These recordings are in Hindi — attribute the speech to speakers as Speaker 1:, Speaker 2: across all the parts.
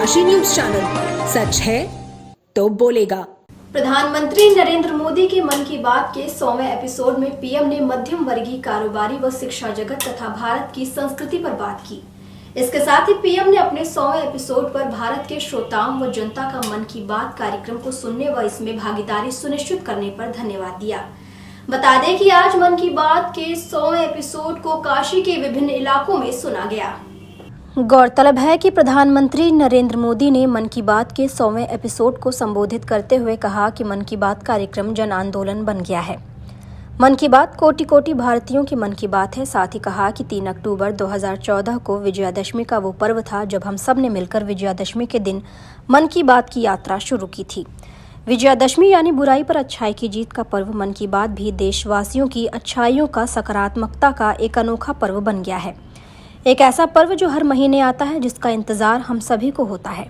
Speaker 1: काशी न्यूज चैनल, सच है तो बोलेगा।
Speaker 2: प्रधानमंत्री नरेंद्र मोदी के मन की बात के 100वें एपिसोड में पीएम ने मध्यम वर्गीय कारोबारी व शिक्षा जगत तथा भारत की संस्कृति पर बात की। इसके साथ ही पीएम ने अपने 100वें एपिसोड पर भारत के श्रोताओं व जनता का मन की बात कार्यक्रम को सुनने व इसमें भागीदारी सुनिश्चित करने पर धन्यवाद दिया। बता दें कि आज मन की बात के 100वें एपिसोड को काशी के विभिन्न इलाकों में सुना गया। गौरतलब है कि प्रधानमंत्री नरेंद्र मोदी ने मन की बात के 100वें एपिसोड को संबोधित करते हुए कहा कि मन की बात कार्यक्रम जन आंदोलन बन गया है। मन की बात कोटि कोटि भारतीयों की मन की बात है। साथ ही कहा कि 3 अक्टूबर 2014 को विजयादशमी का वो पर्व था जब हम सब ने मिलकर विजयादशमी के दिन मन की बात की यात्रा शुरू की थी। विजयादशमी यानी बुराई पर अच्छाई की जीत का पर्व मन की बात भी देशवासियों की अच्छाइयों का, सकारात्मकता का एक अनोखा पर्व बन गया है। एक ऐसा पर्व जो हर महीने आता है, जिसका इंतजार हम सभी को होता है।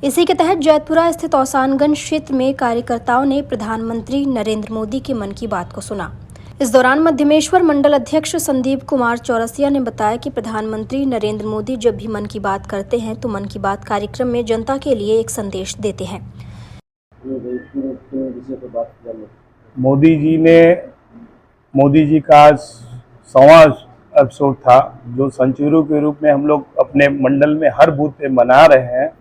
Speaker 2: इसी के तहत जैतपुरा स्थित औसानगंज क्षेत्र में कार्यकर्ताओं ने प्रधानमंत्री नरेंद्र मोदी के मन की बात को सुना। इस दौरान मध्यमेश्वर मंडल अध्यक्ष संदीप कुमार चौरसिया ने बताया कि प्रधानमंत्री नरेंद्र मोदी जब भी मन की बात करते हैं तो मन की बात कार्यक्रम में जनता के लिए एक संदेश देते हैं।
Speaker 3: मोदी जी का 100वां एपिसोड था जो संचुरू के रूप में हम लोग अपने मंडल में हर बूथ पे मना रहे हैं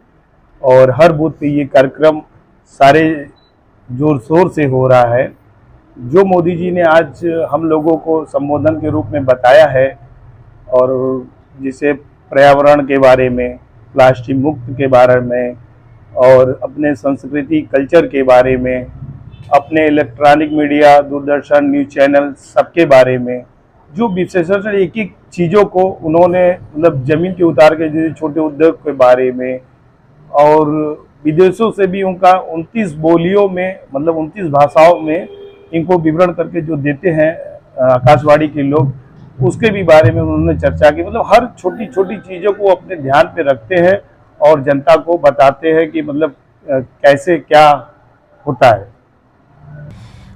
Speaker 3: और हर बूथ पे ये कार्यक्रम सारे जोर शोर से हो रहा है। जो मोदी जी ने आज हम लोगों को संबोधन के रूप में बताया है और जिसे पर्यावरण के बारे में, प्लास्टिक मुक्त के बारे में और अपने संस्कृति कल्चर के बारे में, अपने electronic media, Doordarshan, news channel सबके बारे में, जो विशेषकर एक एक चीज़ों को उन्होंने मतलब ज़मीन के उतार के, जैसे छोटे उद्योग के बारे में और विदेशों से भी उनका 29 बोलियों में मतलब 29 भाषाओं में इनको विवरण करके जो देते हैं आकाशवाणी के लोग, उसके भी बारे में उन्होंने चर्चा की। मतलब हर छोटी छोटी चीज़ों को अपने ध्यान पे रखते हैं और जनता को बताते हैं कि मतलब कैसे क्या होता है।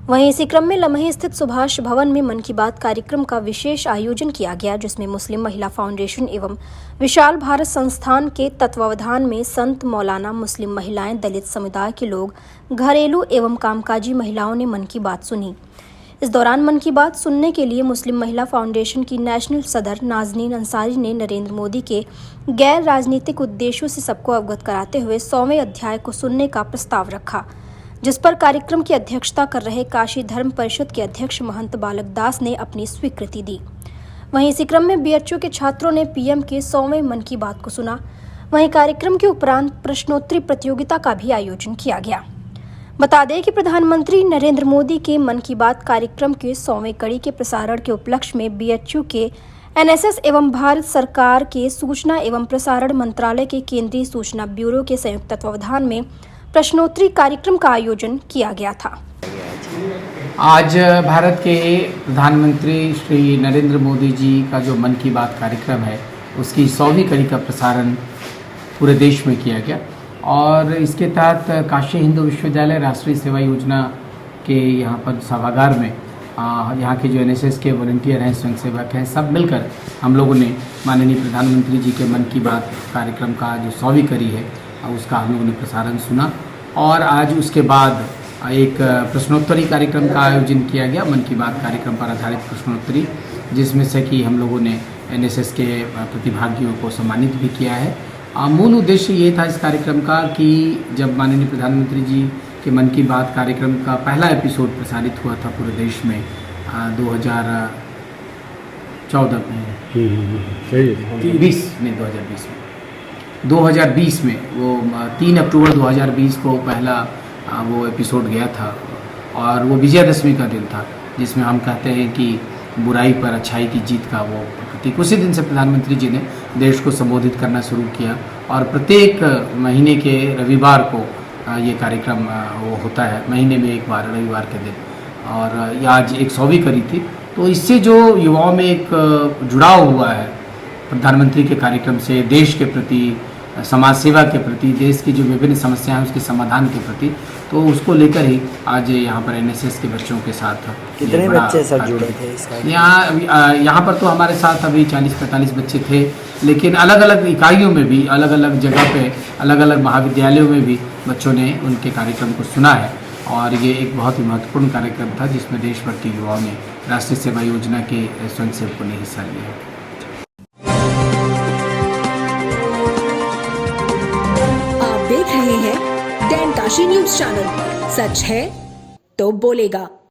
Speaker 2: वहीं इसी क्रम में लम्हे स्थित सुभाष भवन में मन की बात कार्यक्रम का विशेष आयोजन किया गया, जिसमें मुस्लिम महिला फाउंडेशन एवं विशाल भारत संस्थान के तत्वावधान में संत मौलाना, मुस्लिम महिलाएं, दलित समुदाय के लोग, घरेलू एवं कामकाजी महिलाओं ने मन की बात सुनी। इस दौरान मन की बात सुनने के लिए मुस्लिम महिला फाउंडेशन की नेशनल सदर नाजनीन अंसारी ने नरेंद्र मोदी के गैर राजनीतिक उद्देश्यों से सबको अवगत कराते हुए 100वें अध्याय को सुनने का प्रस्ताव रखा, जिस पर कार्यक्रम की अध्यक्षता कर रहे काशी धर्म परिषद के अध्यक्ष महंत बालक दास ने अपनी स्वीकृति दी। वहीं इसी क्रम में बीएचयू के छात्रों ने पीएम के 100वें मन की बात को सुना। वहीं कार्यक्रम के उपरांत प्रश्नोत्तरी प्रतियोगिता का भी आयोजन किया गया। बता दें कि प्रधानमंत्री नरेंद्र मोदी के मन की बात कार्यक्रम के 100वें कड़ी के प्रसारण के उपलक्ष्य में बीएचयू के एनएसएस एवं भारत सरकार के सूचना एवं प्रसारण मंत्रालय के केंद्रीय सूचना ब्यूरो के संयुक्त तत्वावधान में प्रश्नोत्तरी कार्यक्रम का आयोजन किया गया था।
Speaker 4: आज भारत के प्रधानमंत्री श्री नरेंद्र मोदी जी का जो मन की बात कार्यक्रम है, उसकी 100वीं कड़ी का प्रसारण पूरे देश में किया गया और इसके तहत काशी हिंदू विश्वविद्यालय राष्ट्रीय सेवा योजना के यहाँ पर सभागार में यहाँ के जो एनएसएस के वॉलंटियर हैं, स्वयंसेवक हैं, सब मिलकर हम लोगों ने माननीय प्रधानमंत्री जी के मन की बात कार्यक्रम का जो 100वीं कड़ी है उसका हम लोगों ने प्रसारण सुना और आज उसके बाद एक प्रश्नोत्तरी कार्यक्रम का आयोजन किया गया, मन की बात कार्यक्रम पर आधारित प्रश्नोत्तरी, जिसमें से कि हम लोगों ने एनएसएस के प्रतिभागियों को सम्मानित भी किया है। मूल उद्देश्य ये था इस कार्यक्रम का कि जब माननीय प्रधानमंत्री जी के मन की बात कार्यक्रम का पहला एपिसोड प्रसारित हुआ था पूरे देश में 2020 में वो 3 अक्टूबर 2020 को पहला वो एपिसोड गया था और वो विजयादशमी का दिन था, जिसमें हम कहते हैं कि बुराई पर अच्छाई की जीत का वो प्रतीक। उसी दिन से प्रधानमंत्री जी ने देश को संबोधित करना शुरू किया और प्रत्येक महीने के रविवार को ये कार्यक्रम वो होता है, महीने में एक बार रविवार के दिन, और ये आज एक 100वीं कड़ी थी। तो इससे जो युवाओं में एक जुड़ाव हुआ है प्रधानमंत्री के कार्यक्रम से, देश के प्रति समाज सेवा के प्रति, देश की जो विभिन्न समस्याएं हैं उसके समाधान के प्रति, तो उसको लेकर ही आज यहाँ पर एनएसएस के बच्चों के साथ
Speaker 5: कितने बच्चे सर जुड़े थे इसका?
Speaker 4: यहाँ पर तो हमारे साथ अभी 40-45 बच्चे थे, लेकिन अलग अलग इकाइयों में भी, अलग अलग जगह पे, अलग अलग महाविद्यालयों में भी बच्चों ने उनके कार्यक्रम को सुना है। और ये एक बहुत ही महत्वपूर्ण कार्यक्रम था जिसमें देश भर के युवाओं ने राष्ट्रीय सेवा योजना के स्वयंसेवकों ने हिस्सा लिया।
Speaker 1: आप देख रहे हैं डैन काशी न्यूज चैनल। सच है तो बोलेगा।